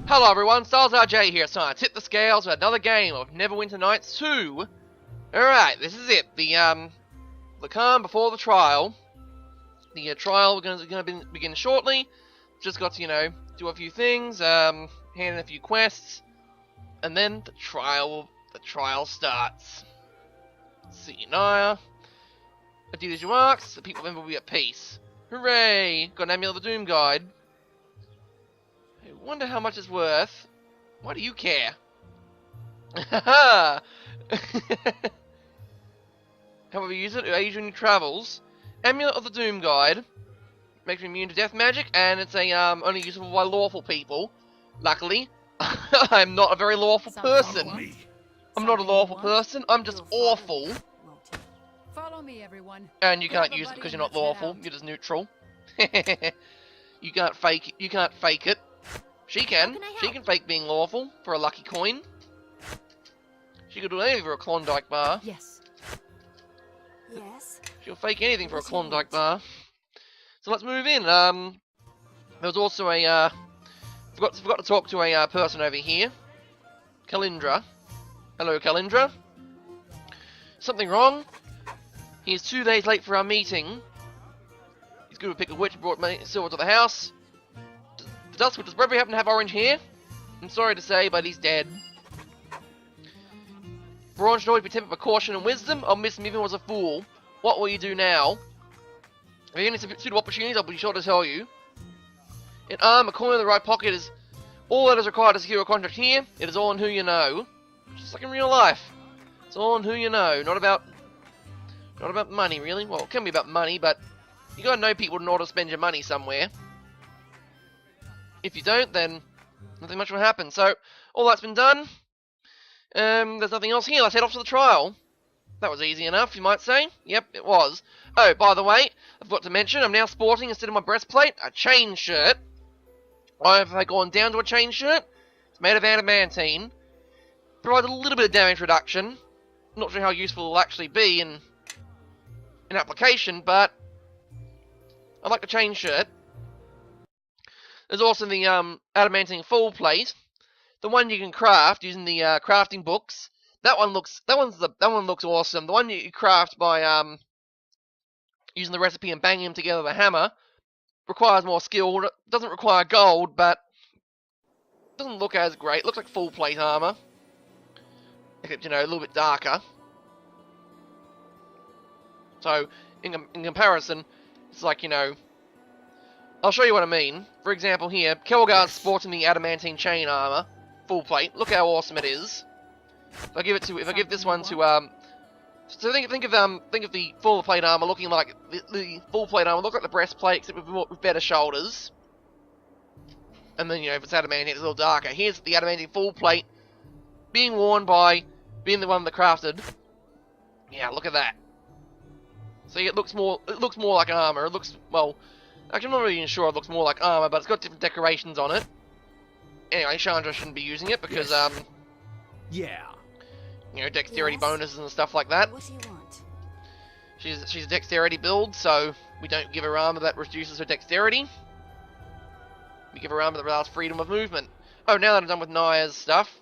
Hello everyone, Stars RJ here, so I tip the scales with another game of Neverwinter Nights 2. Alright, this is it, the calm before the trial. The trial we're going to begin shortly. Just got to, do a few things, hand in a few quests, and then the trial starts. See Naya. I do as you ask, the people then will be at peace. Hooray! Got an Amulet of the Doom guide. I wonder how much it's worth. Why do you care? Haha! However, use it to aid you in your travels. Amulet of the Doom guide makes me immune to death magic, and it's a only usable by lawful people. Luckily, I'm not a very lawful person. I'm not a lawful person. I'm just awful. Follow me, everyone. And you can't use it because you're not lawful. You're just neutral. You can't fake it. You can't fake it. She can. She can fake being lawful for a lucky coin. She could do anything for a Klondike bar. Yes. Yes. She'll fake anything for a Klondike bar. So let's move in. There was also a forgot to talk to a person over here. Kalindra. Hello, Kalindra. Something wrong? He's 2 days late for our meeting. He's good to pick a witch, brought silver to the house. Does Bradbury happen to have orange hair? I'm sorry to say, but he's dead. Braun should always be tempered by caution and wisdom. I'll miss him even was a fool. What will you do now? If you get any suitable opportunities, I'll be sure to tell you. In arm, a coin in the right pocket is all that is required to secure a contract here. It is all in who you know. Just like in real life. It's all in who you know, not about money, really. Well, it can be about money, but you gotta know people in order to spend your money somewhere. If you don't, then nothing much will happen. So, all that's been done. There's nothing else here. Let's head off to the trial. That was easy enough, you might say. Yep, it was. Oh, by the way, I forgot to mention, I'm now sporting, instead of my breastplate, a chain shirt. Why have I gone down to a chain shirt? It's made of adamantine. Provides a little bit of damage reduction. Not sure how useful it will actually be in application, but I like the chain shirt. There's also the adamantine full plate, the one you can craft using the crafting books. That one looks awesome. The one you craft by using the recipe and banging them together with a hammer requires more skill. Doesn't require gold, but doesn't look as great. Looks like full plate armor, except a little bit darker. So in comparison, it's like I'll show you what I mean. For example, here, Kelgar's sporting the adamantine chain armor, full plate. Look how awesome it is. If I give this one to so think of the full plate armor looking like the full plate armor look like the breastplate except with better shoulders. And then if it's adamantine, it's a little darker. Here's the adamantine full plate being worn by being the one that crafted. Yeah, look at that. See, it looks more like armor. It looks, well, actually I'm not really sure it looks more like armor, but it's got different decorations on it. Anyway, Chandra shouldn't be using it because yeah. Dexterity bonuses and stuff like that. What do you want? She's a dexterity build, so we don't give her armor that reduces her dexterity. We give her armor that allows freedom of movement. Oh, now that I'm done with Naya's stuff,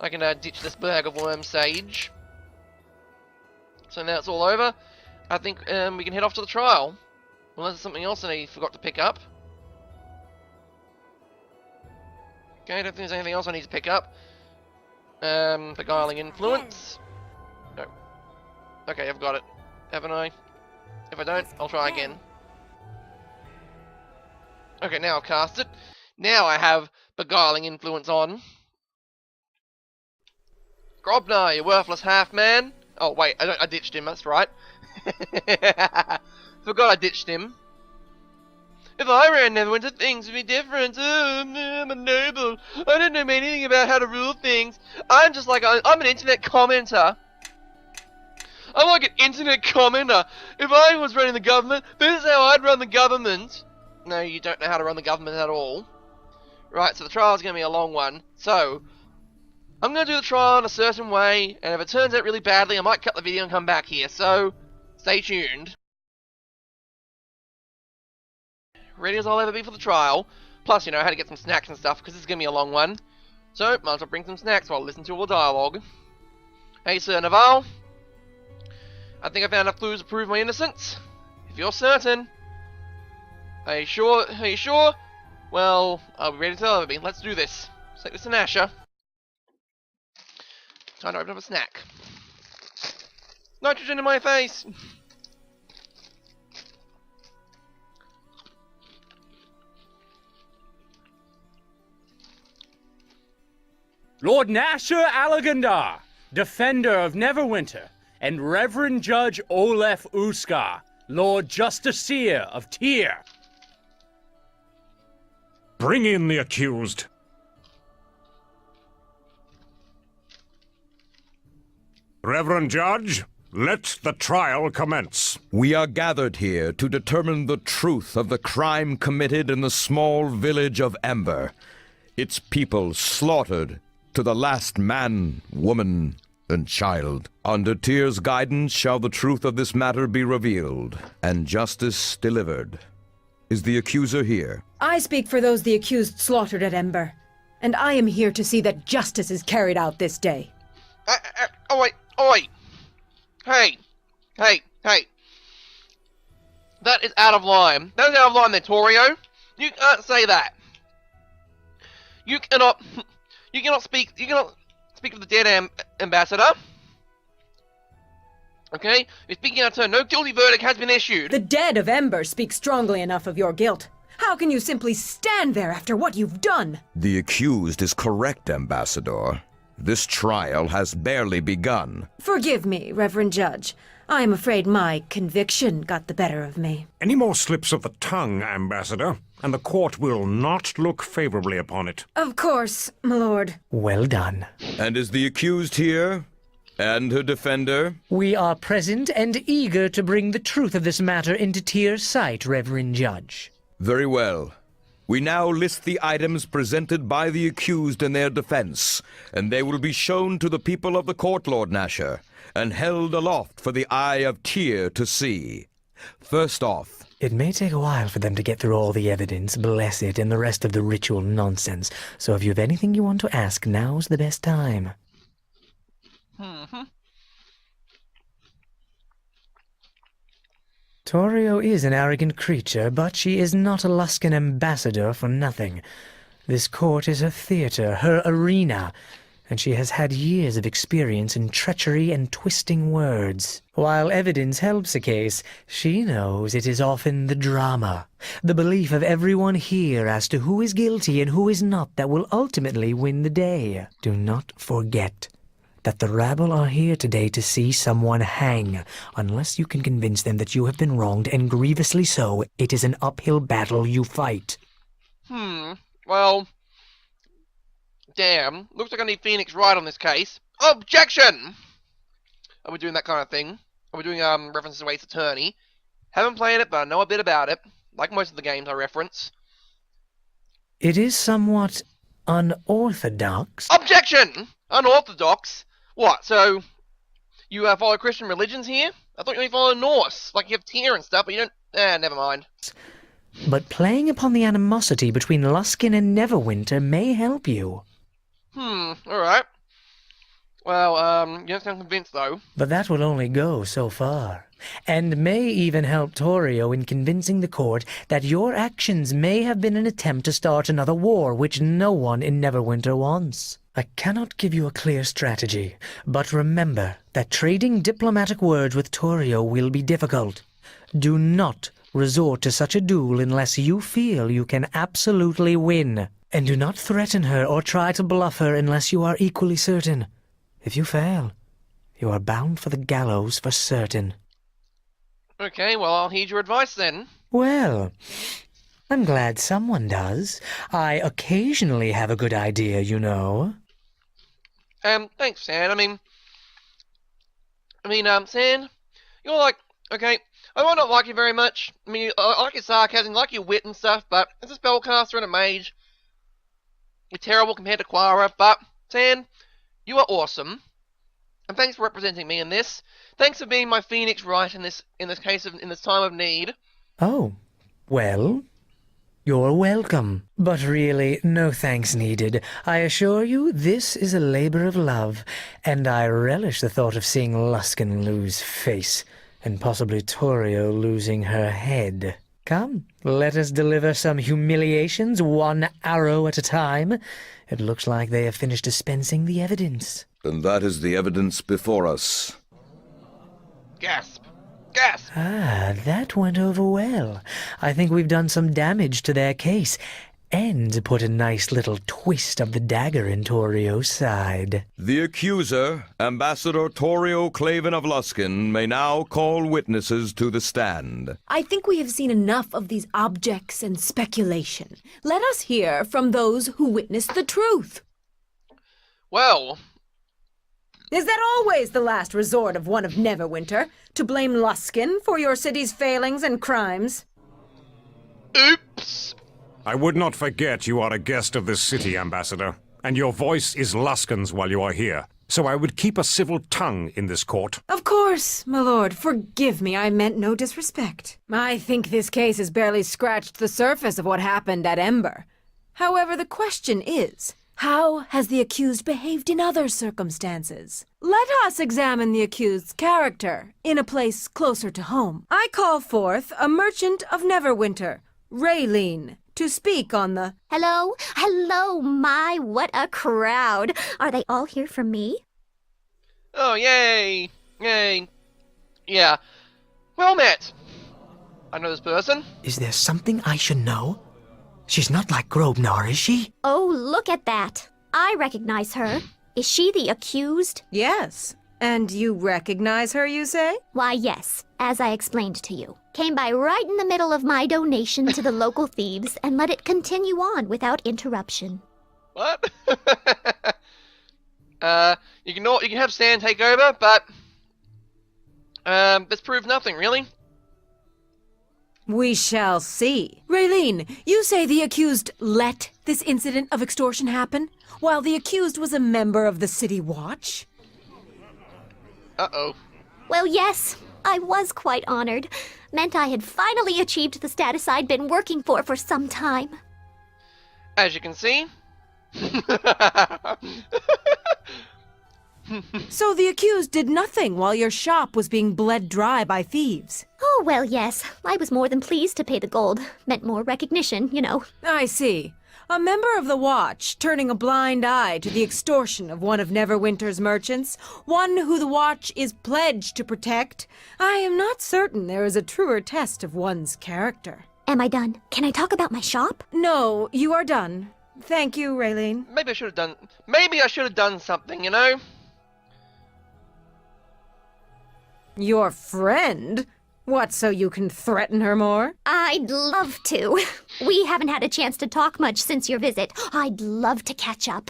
I can ditch this bag of worm sage. So now it's all over. I think we can head off to the trial. Unless there's something else I forgot to pick up. Okay, I don't think there's anything else I need to pick up. Beguiling influence. No. Okay, I've got it. Haven't I? If I don't, I'll try again. Okay, now I've cast it. Now I have beguiling influence on. Grobnar, you worthless half-man. Oh, wait, I ditched him, that's right. Forgot I ditched him. If I ran Neverwinter, things would be different. I'm a noble. I don't know anything about how to rule things. I'm just like, I'm an internet commenter. I'm like an internet commenter. If I was running the government, this is how I'd run the government. No, you don't know how to run the government at all. Right, so the trial's going to be a long one. So, I'm going to do the trial in a certain way, and if it turns out really badly, I might cut the video and come back here. So, stay tuned. Ready as I'll ever be for the trial. Plus, you know, I had to get some snacks and stuff, because this is going to be a long one. So, might as well bring some snacks while I listen to all the dialogue. Hey, Sir Naval. I think I found enough clues to prove my innocence. If you're certain. Are you sure? Are you sure? Well, I'll be ready to tell everybody. Let's do this. Let's take this to Nasha. Time to open up a snack. Nitrogen in my face! Lord Nasher Alagandar, Defender of Neverwinter, and Reverend Judge Olef Uskar, Lord Justiciar of Tyr. Bring in the accused. Reverend Judge, let the trial commence. We are gathered here to determine the truth of the crime committed in the small village of Ember. Its people slaughtered to the last man, woman, and child. Under Tyr's guidance shall the truth of this matter be revealed, and justice delivered. Is the accuser here? I speak for those the accused slaughtered at Ember, and I am here to see that justice is carried out this day. Oi! Hey! That is out of line. That is out of line there, Torio. You can't say that. You cannot speak for the dead ambassador. Okay? You're speaking out of turn. No guilty verdict has been issued. The dead of Ember speak strongly enough of your guilt. How can you simply stand there after what you've done? The accused is correct, Ambassador. This trial has barely begun. Forgive me, Reverend Judge. I am afraid my conviction got the better of me. Any more slips of the tongue, Ambassador, and the court will not look favorably upon it. Of course, my lord. Well done. And is the accused here? And her defender? We are present and eager to bring the truth of this matter into Tyr's sight, Reverend Judge. Very well. We now list the items presented by the accused in their defense, and they will be shown to the people of the court, Lord Nasher, and held aloft for the eye of Tyr to see. First off, It may take a while for them to get through all the evidence, bless it, and the rest of the ritual nonsense. So if you have anything you want to ask, now's the best time. Torio is an arrogant creature, but she is not a Luskan ambassador for nothing. This court is her theater, her arena, and she has had years of experience in treachery and twisting words. While evidence helps a case, she knows it is often the drama, the belief of everyone here as to who is guilty and who is not that will ultimately win the day. Do not forget that the rabble are here today to see someone hang. Unless you can convince them that you have been wronged, and grievously so, it is an uphill battle you fight. Well, damn. Looks like I need Phoenix right on this case. Objection! Are we doing that kind of thing? Are we doing references to Ace Attorney? Haven't played it, but I know a bit about it. Like most of the games I reference. It is somewhat unorthodox. Objection! Unorthodox? What, so you follow Christian religions here? I thought you only follow Norse. Like you have Tyr and stuff, but you don't... never mind. But playing upon the animosity between Luskin and Neverwinter may help you. Alright. Well, you don't sound convinced, though. But that will only go so far, and may even help Torio in convincing the court that your actions may have been an attempt to start another war which no one in Neverwinter wants. I cannot give you a clear strategy, but remember that trading diplomatic words with Torio will be difficult. Do not resort to such a duel unless you feel you can absolutely win. And do not threaten her or try to bluff her unless you are equally certain. If you fail, you are bound for the gallows for certain. Okay, well, I'll heed your advice then. Well, I'm glad someone does. I occasionally have a good idea, you know. Thanks, San. I mean, San, you're like, okay, I might not like you very much. I mean, I like your sarcasm, I like your wit and stuff, but as a spellcaster and a mage, you're terrible compared to Quara, but, San, you are awesome. And thanks for representing me in this. Thanks for being my Phoenix right in this time of need. Oh, well, You're welcome. But really, no thanks needed. I assure you, this is a labor of love, and I relish the thought of seeing Luskin lose face, and possibly Torio losing her head. Come, let us deliver some humiliations, one arrow at a time. It looks like they have finished dispensing the evidence. And that is the evidence before us. Gasp! Gasp! Ah, that went over well. I think we've done some damage to their case, and put a nice little twist of the dagger in Torio's side. The accuser, Ambassador Torio Claven of Luskin, may now call witnesses to the stand. I think we have seen enough of these objects and speculation. Let us hear from those who witnessed the truth. Well, Is that always the last resort of one of Neverwinter, to blame Luskin for your city's failings and crimes? oops! I would not forget you are a guest of this city, Ambassador, and your voice is Luskin's while you are here. So I would keep a civil tongue in this court. Of course, my lord. Forgive me, I meant no disrespect. I think this case has barely scratched the surface of what happened at Ember. However, the question is, how has the accused behaved in other circumstances? Let us examine the accused's character in a place closer to home. I call forth a merchant of Neverwinter, Raylene, to speak on the... Hello? Hello, my, what a crowd. Are they all here for me? Oh, yay! Yay! Yeah. Well met. I know this person. Is there something I should know? She's not like Grosvenor, is she? Oh, look at that. I recognize her. Is she the accused? Yes. And you recognize her, you say? Why, yes, as I explained to you. Came by right in the middle of my donation to the local thieves and let it continue on without interruption. What? You can have Stan take over, but this proves nothing, really. We shall see. Raylene, you say the accused let this incident of extortion happen, while the accused was a member of the City Watch? Uh-oh. Well, yes, I was quite honored. Meant I had finally achieved the status I'd been working for some time. As you can see. So the accused did nothing while your shop was being bled dry by thieves? Oh, well, yes. I was more than pleased to pay the gold. Meant more recognition, you know. I see. A member of the Watch turning a blind eye to the extortion of one of Neverwinter's merchants, one who the Watch is pledged to protect. I am not certain there is a truer test of one's character. Am I done? Can I talk about my shop? No, you are done. Thank you, Raylene. Maybe I should have done something, you know? Your friend? What, so you can threaten her more? I'd love to. We haven't had a chance to talk much since your visit. I'd love to catch up.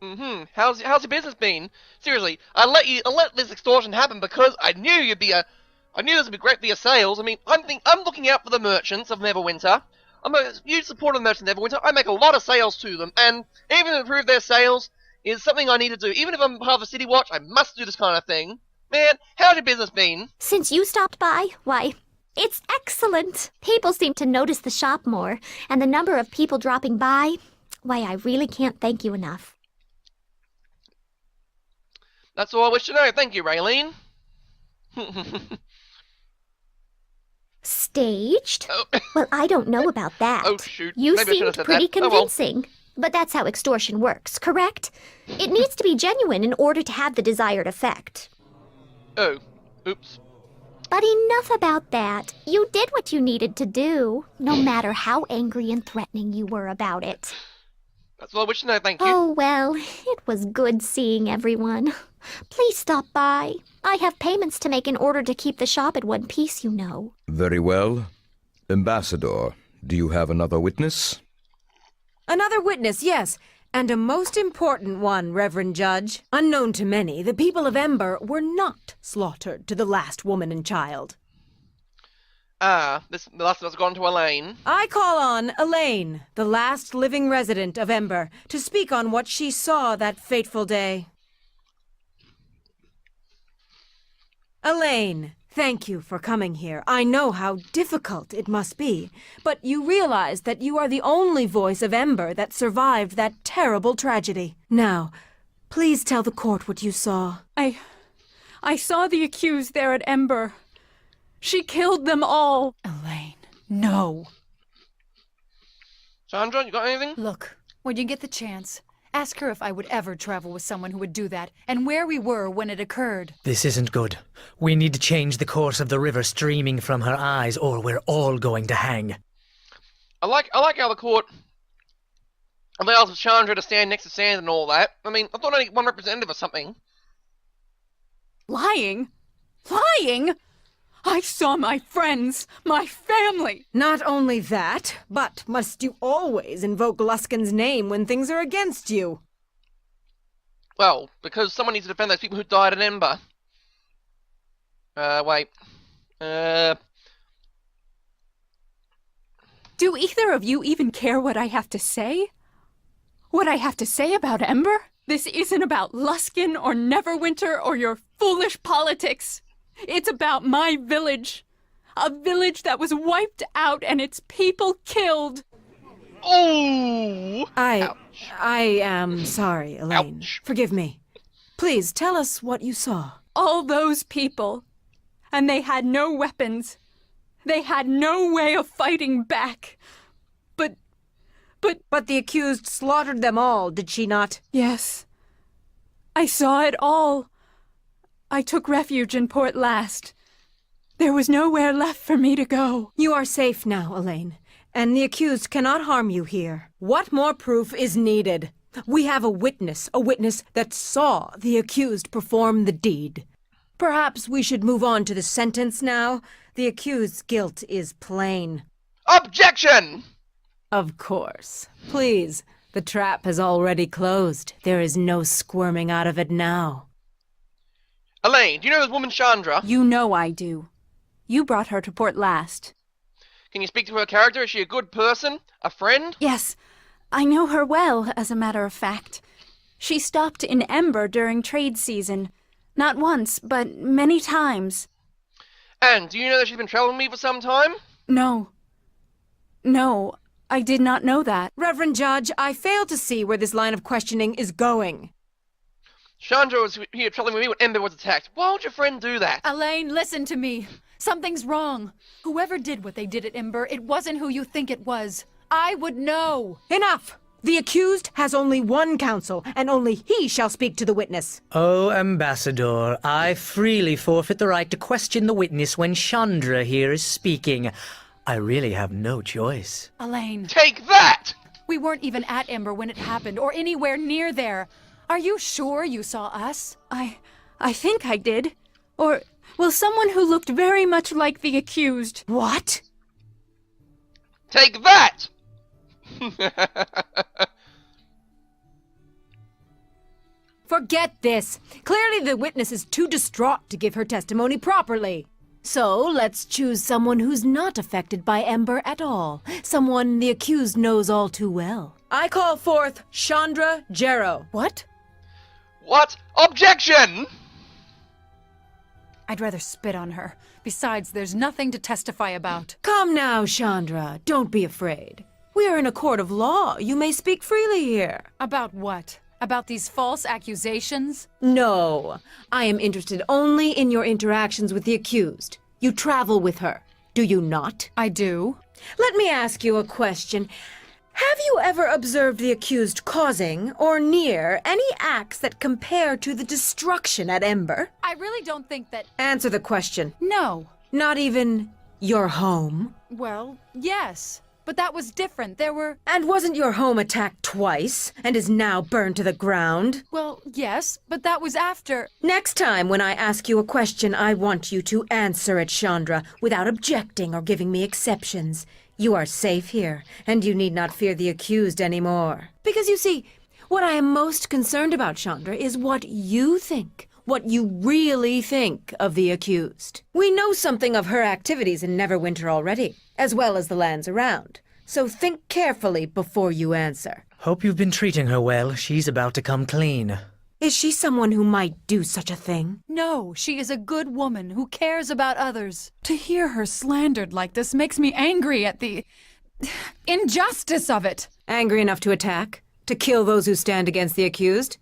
Mm-hmm. How's your business been? Seriously, I let this extortion happen because I knew this would be great for your sales. I mean, I'm looking out for the merchants of Neverwinter. I'm a huge supporter of the merchants of Neverwinter. I make a lot of sales to them, and even to improve their sales is something I need to do. Even if I'm part of a City Watch, I must do this kind of thing. Man, how's your business been? Since you stopped by, why, it's excellent. People seem to notice the shop more, and the number of people dropping by, why, I really can't thank you enough. That's all I wish to know. Thank you, Raylene. Staged? Oh. Well, I don't know about that. Oh, shoot. You Maybe I should seemed have said pretty that. Oh, well. convincing. But that's how extortion works, correct? It needs to be genuine in order to have the desired effect. Oh, oops. But enough about that. You did what you needed to do, no matter how angry and threatening you were about it. That's all I wish to know. Thank you. Oh, well, it was good seeing everyone. Please stop by. I have payments to make in order to keep the shop at one piece, you know. Very well. Ambassador, do you have another witness? Another witness, yes. And a most important one, Reverend Judge. Unknown to many, the people of Ember were not slaughtered to the last woman and child. The last of us gone to Elaine. I call on Elaine, the last living resident of Ember, to speak on what she saw that fateful day. Elaine, Thank you for coming here. I know how difficult it must be, but you realize that you are the only voice of Ember that survived that terrible tragedy. Now, please tell the court what you saw. I saw the accused there at Ember. She killed them all. Elaine, no. Chandra, you got anything? Look, when you get the chance, ask her if I would ever travel with someone who would do that, and where we were when it occurred. This isn't good. We need to change the course of the river streaming from her eyes, or we're all going to hang. I like how the court allows Chandra to stand next to Sand and all that. I mean, I thought only one representative or something. Lying? Lying? I saw my friends, my family. Not only that, but must you always invoke Luskin's name when things are against you? Well, because someone needs to defend those people who died at Ember. Wait. Do either of you even care what I have to say? What I have to say about Ember? This isn't about Luskin or Neverwinter or your foolish politics. It's about my village. A village that was wiped out and its people killed. Oh! I am sorry, Elaine. Ouch. Forgive me. Please tell us what you saw. All those people. And they had no weapons. They had no way of fighting back. But the accused slaughtered them all, did she not? Yes. I saw it all. I took refuge in Port Last. There was nowhere left for me to go. You are safe now, Elaine, and the accused cannot harm you here. What more proof is needed? We have a witness that saw the accused perform the deed. Perhaps we should move on to the sentence now. The accused's guilt is plain. Objection! Of course. Please, the trap has already closed. There is no squirming out of it now. Elaine, do you know this woman Chandra? You know I do. You brought her to Port Last. Can you speak to her character? Is she a good person? A friend? Yes, I know her well, as a matter of fact. She stopped in Ember during trade season. Not once, but many times. And do you know that she's been traveling with me for some time? No, I did not know that. Reverend Judge, I fail to see where this line of questioning is going. Chandra was here traveling with me when Ember was attacked. Why would your friend do that? Elaine, listen to me. Something's wrong. Whoever did what they did at Ember, it wasn't who you think it was. I would know. Enough! The accused has only one counsel, and only he shall speak to the witness. Oh, Ambassador, I freely forfeit the right to question the witness when Chandra here is speaking. I really have no choice. Elaine, Take that! we weren't even at Ember when it happened, or anywhere near there. Are you sure you saw us? I think I did. Or, well, someone who looked very much like the accused. What? Take that! Forget this. Clearly the witness is too distraught to give her testimony properly. So, let's choose someone who's not affected by Ember at all. Someone the accused knows all too well. I call forth Chandra Jarrow. What? What? Objection! I'd rather spit on her. Besides, there's nothing to testify about. Come now, Chandra. Don't be afraid. We are in a court of law. You may speak freely here. About what? About these false accusations? No. I am interested only in your interactions with the accused. You travel with her, do you not? I do. Let me ask you a question. Have you ever observed the accused causing, or near, any acts that compare to the destruction at Ember? I really don't think that... Answer the question. No. Not even your home? Well, yes. But that was different. There were... And wasn't your home attacked twice, and is now burned to the ground? Well, yes, but that was after... Next time when I ask you a question, I want you to answer it, Chandra, without objecting or giving me exceptions. You are safe here, and you need not fear the accused anymore. Because you see, what I am most concerned about, Chandra, is what you think. What you really think of the accused. We know something of her activities in Neverwinter already, as well as the lands around. So think carefully before you answer. Hope you've been treating her well. She's about to come clean. Is she someone who might do such a thing? No, she is a good woman who cares about others. To hear her slandered like this makes me angry at the injustice of it. Angry enough to attack? To kill those who stand against the accused?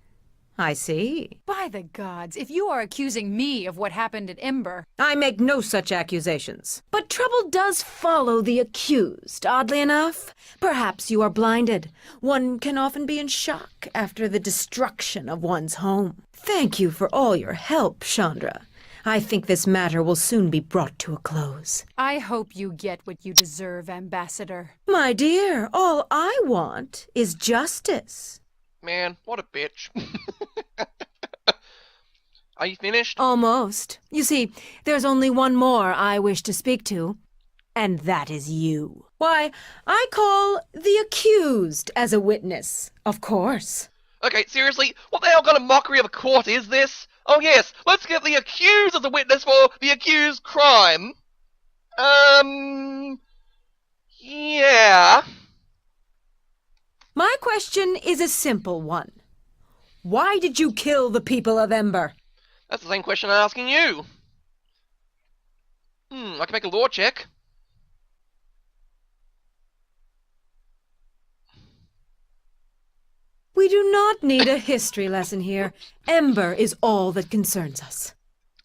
I see. By the gods, if you are accusing me of what happened at Ember... I make no such accusations. But trouble does follow the accused, oddly enough. Perhaps you are blinded. One can often be in shock after the destruction of one's home. Thank you for all your help, Chandra. I think this matter will soon be brought to a close. I hope you get what you deserve, Ambassador. My dear, all I want is justice. Man, what a bitch. Are you finished? Almost. You see, there's only one more I wish to speak to, and that is you. Why, I call the accused as a witness, of course. Okay, seriously, what the hell kind of mockery of a court is this? Oh yes, let's get the accused as a witness for the accused crime. Yeah. My question is a simple one. Why did you kill the people of Ember? That's the same question I'm asking you. I can make a law check. We do not need a history lesson here. Ember is all that concerns us.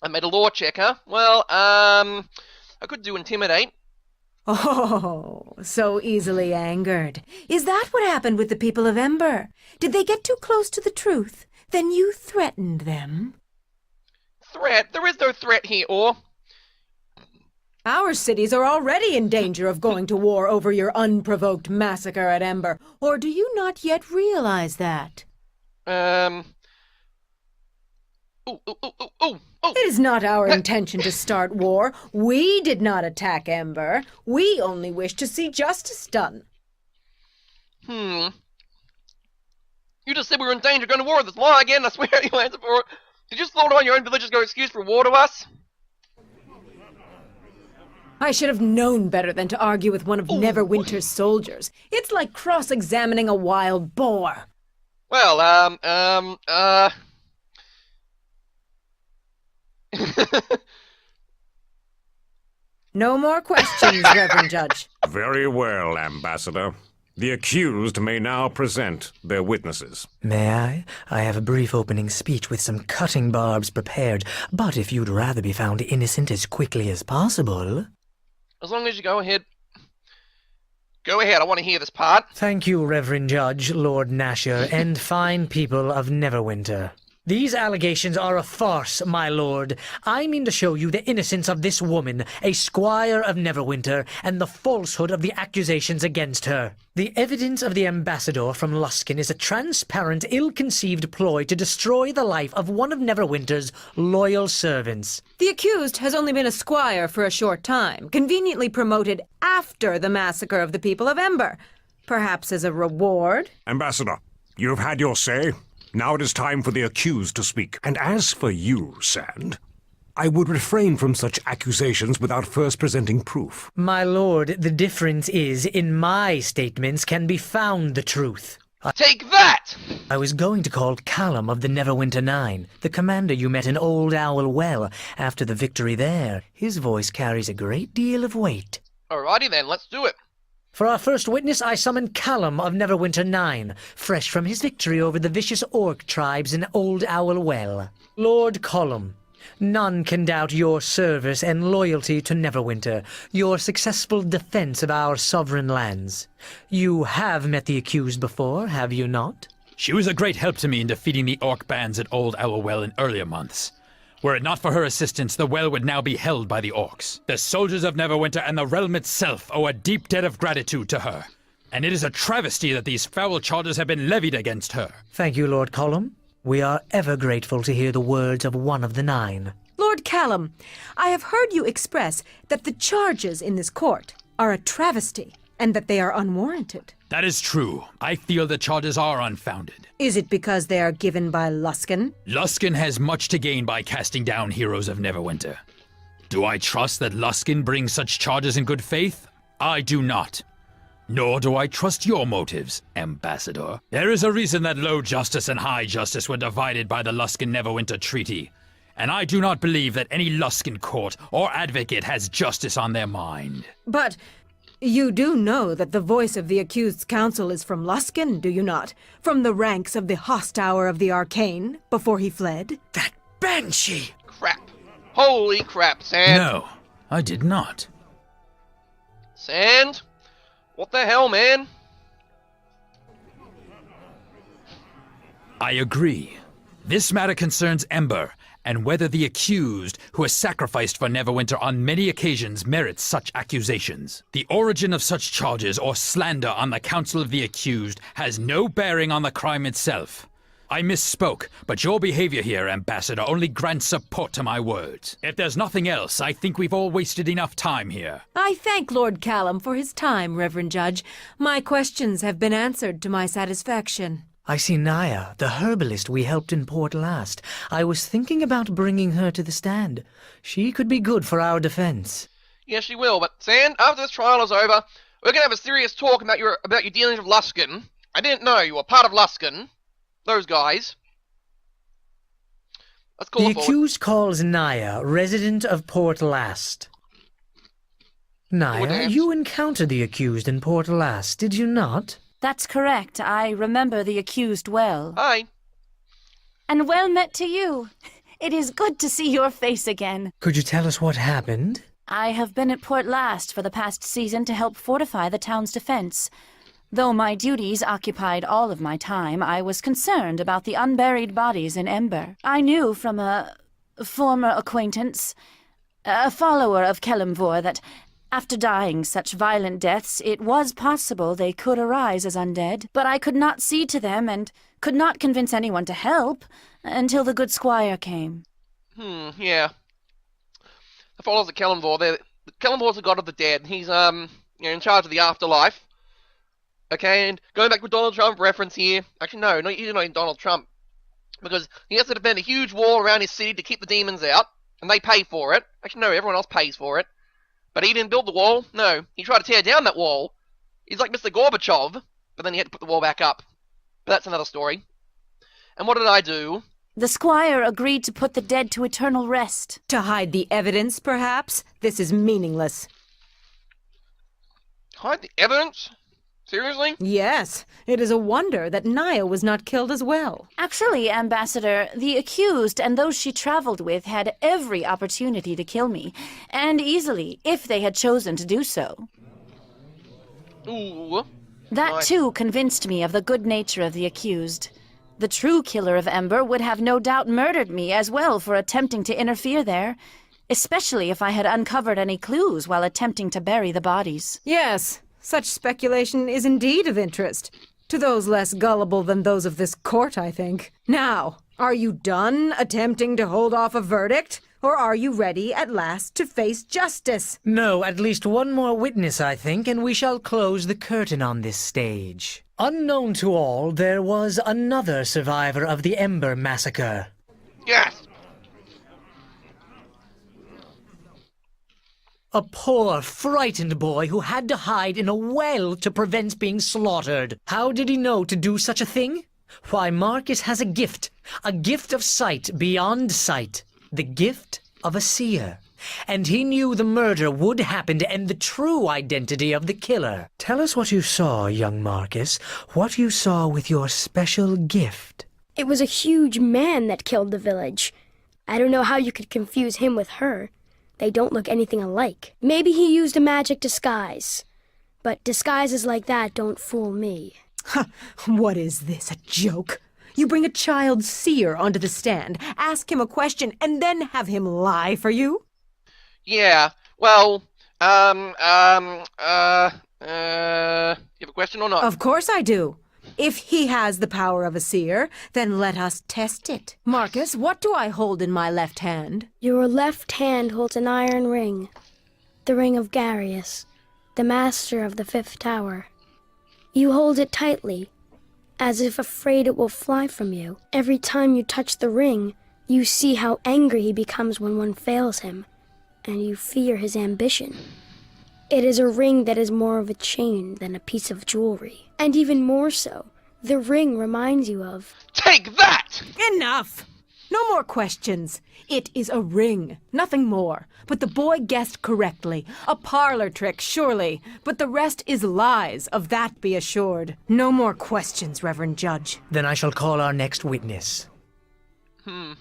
I made a law check, huh? Well, I could do intimidate. Oh, so easily angered. Is that what happened with the people of Ember? Did they get too close to the truth? Then you threatened them? Threat? There is no threat here, or... Our cities are already in danger of going to war over your unprovoked massacre at Ember. Or do you not yet realize that? It is not our intention to start war. We did not attack Ember. We only wish to see justice done. You just said we were in danger of going to war with this lie again, I swear you answered for it. Did you slaughter on your own villagers go excuse for war to us? I should have known better than to argue with one of Neverwinter's soldiers. It's like cross-examining a wild boar. Well, No more questions, Reverend Judge. Very well, Ambassador. The accused may now present their witnesses. May I? I have a brief opening speech with some cutting barbs prepared, but if you'd rather be found innocent as quickly as possible... As long as you go ahead. Go ahead, I want to hear this part. Thank you, Reverend Judge, Lord Nasher, and fine people of Neverwinter. These allegations are a farce, my lord. I mean to show you the innocence of this woman, a squire of Neverwinter, and the falsehood of the accusations against her. The evidence of the ambassador from Luskan is a transparent, ill-conceived ploy to destroy the life of one of Neverwinter's loyal servants. The accused has only been a squire for a short time, conveniently promoted after the massacre of the people of Ember. Perhaps as a reward? Ambassador, you have had your say. Now it is time for the accused to speak. And as for you, Sand, I would refrain from such accusations without first presenting proof. My lord, the difference is, in my statements can be found the truth. Take that! I was going to call Callum of the Neverwinter 9, the commander you met in Old Owl Well after the victory there. His voice carries a great deal of weight. Alrighty then, let's do it. For our first witness, I summon Callum of Neverwinter 9, fresh from his victory over the vicious orc tribes in Old Owl Well. Lord Callum, none can doubt your service and loyalty to Neverwinter, your successful defense of our sovereign lands. You have met the accused before, have you not? She was a great help to me in defeating the orc bands at Old Owl Well in earlier months. Were it not for her assistance, the well would now be held by the orcs. The soldiers of Neverwinter and the realm itself owe a deep debt of gratitude to her. And it is a travesty that these foul charges have been levied against her. Thank you, Lord Callum. We are ever grateful to hear the words of one of the 9. Lord Callum, I have heard you express that the charges in this court are a travesty, and that they are unwarranted. That is true. I feel the charges are unfounded. Is it because they are given by Luskan? Luskan has much to gain by casting down heroes of Neverwinter. Do I trust that Luskan brings such charges in good faith? I do not. Nor do I trust your motives, Ambassador. There is a reason that low justice and high justice were divided by the Luskan-Neverwinter Treaty, and I do not believe that any Luskan court or advocate has justice on their mind. But you do know that the voice of the accused's counsel is from Luskan, do you not? From the ranks of the Hostour of the Arcane, before he fled? That banshee! Crap. Holy crap, Sand. No, I did not. Sand? What the hell, man? I agree. This matter concerns Ember, and whether the accused, who has sacrificed for Neverwinter on many occasions, merits such accusations. The origin of such charges or slander on the counsel of the accused has no bearing on the crime itself. I misspoke, but your behavior here, Ambassador, only grants support to my words. If there's nothing else, I think we've all wasted enough time here. I thank Lord Callum for his time, Reverend Judge. My questions have been answered to my satisfaction. I see Naya, the herbalist we helped in port last. I was thinking about bringing her to the stand. She could be good for our defense. Yes, she will, but Sand, after this trial is over, we're gonna have a serious talk about your dealings with Luskan. I didn't know you were part of Luskan. Those guys. Let's call The it forward. accused calls Naya, resident of Port Last. Naya, damn. you encountered the accused in Port Last, did you not? That's correct. I remember the accused well. Hi. And well met to you. It is good to see your face again. Could you tell us what happened? I have been at Port Last for the past season to help fortify the town's defense. Though my duties occupied all of my time, I was concerned about the unburied bodies in Ember. I knew from a former acquaintance, a follower of Kelimvor, that after dying such violent deaths, it was possible they could arise as undead. But I could not see to them and could not convince anyone to help until the good squire came. Yeah. The followers of Kelimvor, Kelimvor's the god of the dead. He's, in charge of the afterlife. Okay, and going back to Donald Trump reference here. Actually, no, he's not Donald Trump. Because he has to defend a huge wall around his city to keep the demons out, and they pay for it. Actually, no, everyone else pays for it. But he didn't build the wall. No, he tried to tear down that wall. He's like Mr. Gorbachev, but then he had to put the wall back up. But that's another story. And what did I do? The squire agreed to put the dead to eternal rest. To hide the evidence, perhaps? This is meaningless. Hide the evidence? Seriously? Yes, it is a wonder that Naya was not killed as well. Actually, Ambassador, the accused and those she traveled with had every opportunity to kill me, and easily, if they had chosen to do so. Ooh. That too convinced me of the good nature of the accused. The true killer of Ember would have no doubt murdered me as well for attempting to interfere there, especially if I had uncovered any clues while attempting to bury the bodies. Yes, such speculation is indeed of interest. To those less gullible than those of this court, I think. Now, are you done attempting to hold off a verdict? Or are you ready at last to face justice? No, at least one more witness, I think, and we shall close the curtain on this stage. Unknown to all, there was another survivor of the Ember Massacre. Yes! A poor, frightened boy who had to hide in a well to prevent being slaughtered. How did he know to do such a thing? Why, Marcus has a gift of sight beyond sight, the gift of a seer. And he knew the murder would happen to end the true identity of the killer. Tell us what you saw, young Marcus, what you saw with your special gift. It was a huge man that killed the village. I don't know how you could confuse him with her. They don't look anything alike. Maybe he used a magic disguise. But disguises like that don't fool me. What is this, a joke? You bring a child seer onto the stand, ask him a question, and then have him lie for you? Yeah, well, you have a question or not? Of course I do. If he has the power of a seer, then let us test it. Marcus, what do I hold in my left hand? Your left hand holds an iron ring. The ring of Garius, the master of the fifth tower. You hold it tightly, as if afraid it will fly from you. Every time you touch the ring, you see how angry he becomes when one fails him, and you fear his ambition. It is a ring that is more of a chain than a piece of jewelry. And even more so, the ring reminds you of... Take that! Enough! No more questions. It is a ring, nothing more. But the boy guessed correctly. A parlor trick, surely. But the rest is lies, of that be assured. No more questions, Reverend Judge. Then I shall call our next witness. We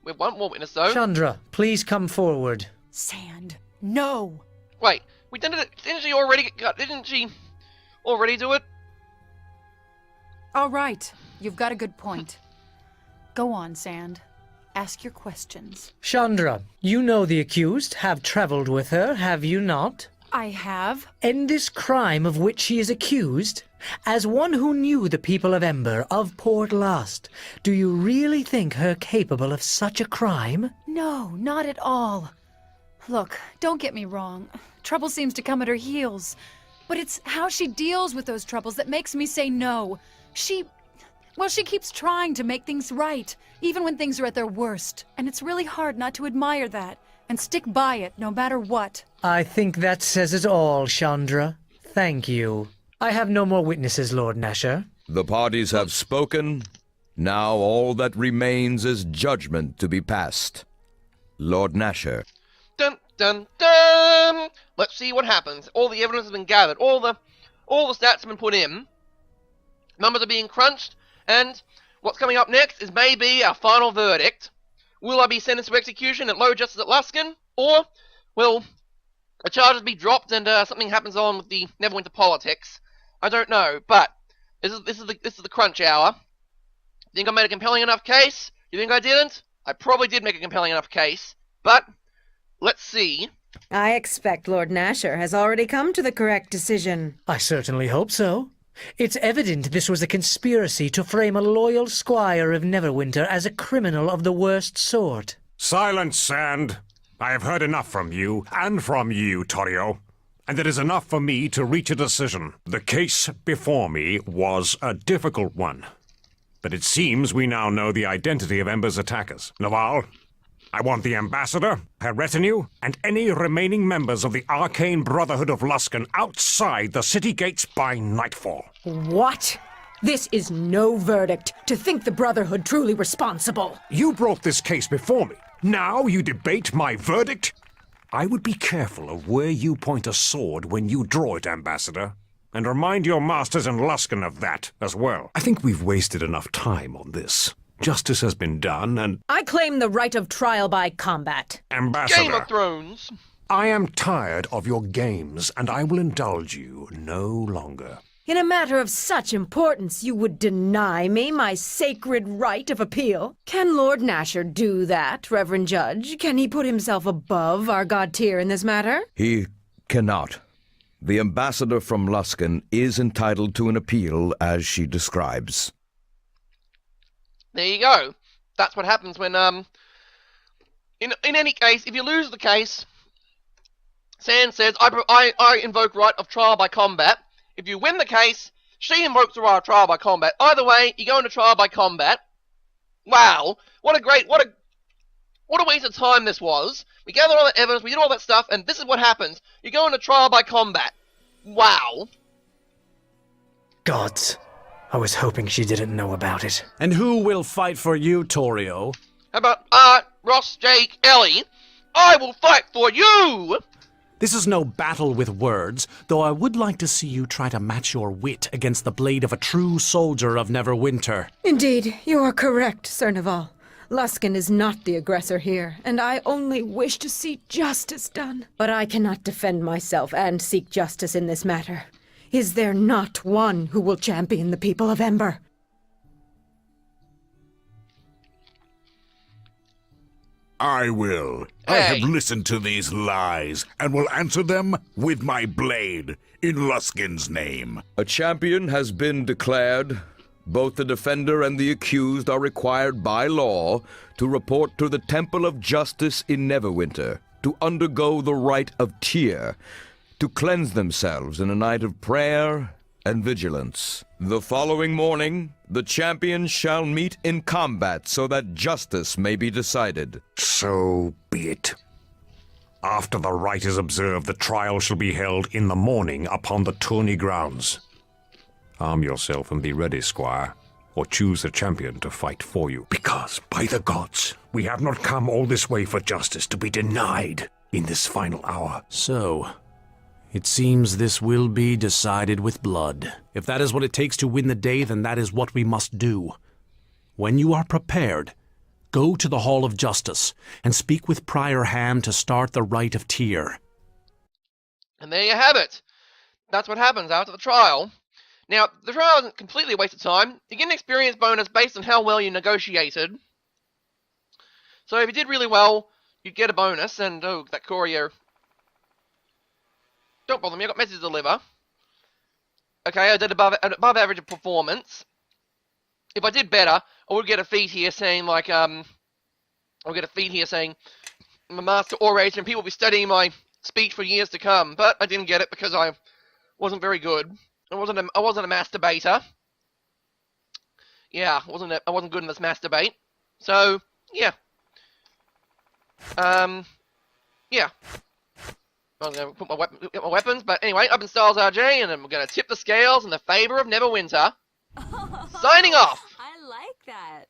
have one more witness, though. Chandra, please come forward. Sand. No. Wait, we didn't she already do it? All right. You've got a good point. Go on, Sand. Ask your questions. Chandra, you know the accused, have traveled with her, have you not? I have. And this crime of which she is accused, as one who knew the people of Ember, of Port Last, do you really think her capable of such a crime? No, not at all. Look, don't get me wrong. Trouble seems to come at her heels. But it's how she deals with those troubles that makes me say no. She keeps trying to make things right, even when things are at their worst. And it's really hard not to admire that and stick by it no matter what. I think that says it all, Chandra. Thank you. I have no more witnesses, Lord Nasher. The parties have spoken. Now all that remains is judgment to be passed. Lord Nasher. Dun dun dun! Let's see what happens. All the evidence has been gathered. All the stats have been put in. Numbers are being crunched, and what's coming up next is maybe our final verdict. Will I be sentenced to execution at low justice at Luskin, or will the charges be dropped and something happens on with the Neverwinter politics? I don't know, but this is the crunch hour. Think I made a compelling enough case? You think I didn't? I probably did make a compelling enough case, but let's see. I expect Lord Nasher has already come to the correct decision. I certainly hope so. It's evident this was a conspiracy to frame a loyal squire of Neverwinter as a criminal of the worst sort. Silence, Sand. I have heard enough from you, and from you, Torio. And it is enough for me to reach a decision. The case before me was a difficult one. But it seems we now know the identity of Ember's attackers. Naval, I want the ambassador, her retinue, and any remaining members of the Arcane Brotherhood of Luskan outside the city gates by nightfall. What? This is no verdict. To think the Brotherhood truly responsible. You brought this case before me. Now you debate my verdict? I would be careful of where you point a sword when you draw it, Ambassador. And remind your masters in Luskan of that as well. I think we've wasted enough time on this. Justice has been done, and... I claim the right of trial by combat. Ambassador. Game of Thrones. I am tired of your games, and I will indulge you no longer. In a matter of such importance, you would deny me my sacred right of appeal? Can Lord Nasher do that, Reverend Judge? Can he put himself above our god tier in this matter? He cannot. The ambassador from Luskan is entitled to an appeal as she describes. There you go. That's what happens when, in any case, if you lose the case, Sand says, I invoke right of trial by combat. If you win the case, she invokes the right of trial by combat. Either way, you go into trial by combat. Wow. What a waste of time this was. We gathered all that evidence, we did all that stuff, and this is what happens. You go into trial by combat. Wow. Gods. I was hoping she didn't know about it. And who will fight for you, Torio? How about Art, Ross, Jake, Ellie? I will fight for you! This is no battle with words, though I would like to see you try to match your wit against the blade of a true soldier of Neverwinter. Indeed, you are correct, Sir Naval. Luskan is not the aggressor here, and I only wish to see justice done. But I cannot defend myself and seek justice in this matter. Is there not one who will champion the people of Ember? I will. I have listened to these lies, and will answer them with my blade, in Luskin's name. A champion has been declared. Both the defender and the accused are required by law to report to the Temple of Justice in Neverwinter, to undergo the rite of tear, to cleanse themselves in a night of prayer and vigilance. The following morning, the champions shall meet in combat so that justice may be decided. So be it. After the rite is observed, the trial shall be held in the morning upon the tourney grounds. Arm yourself and be ready, squire, or choose a champion to fight for you. Because, by the gods, we have not come all this way for justice to be denied in this final hour. So, it seems this will be decided with blood. If that is what it takes to win the day, then that is what we must do. When you are prepared, go to the Hall of Justice and speak with Prior Ham to start the rite of Tyr. And there you have it. That's what happens after the trial. Now, the trial isn't completely a waste of time. You get an experience bonus based on how well you negotiated. So if you did really well, you'd get a bonus, and oh, that courier. Don't bother me, I've got messages to deliver. Okay, I did above average performance. If I did better, I would get a feat here saying, like, I'll get a feat here saying, I'm a master orator and people will be studying my speech for years to come. But I didn't get it because I wasn't very good. I wasn't a masturbator. Yeah, I wasn't good in this masturbate. So, yeah. Yeah. I'm going to get my weapons, but anyway, I've been Styles RJ, and I'm going to tip the scales in the favor of Neverwinter. Signing off! I like that.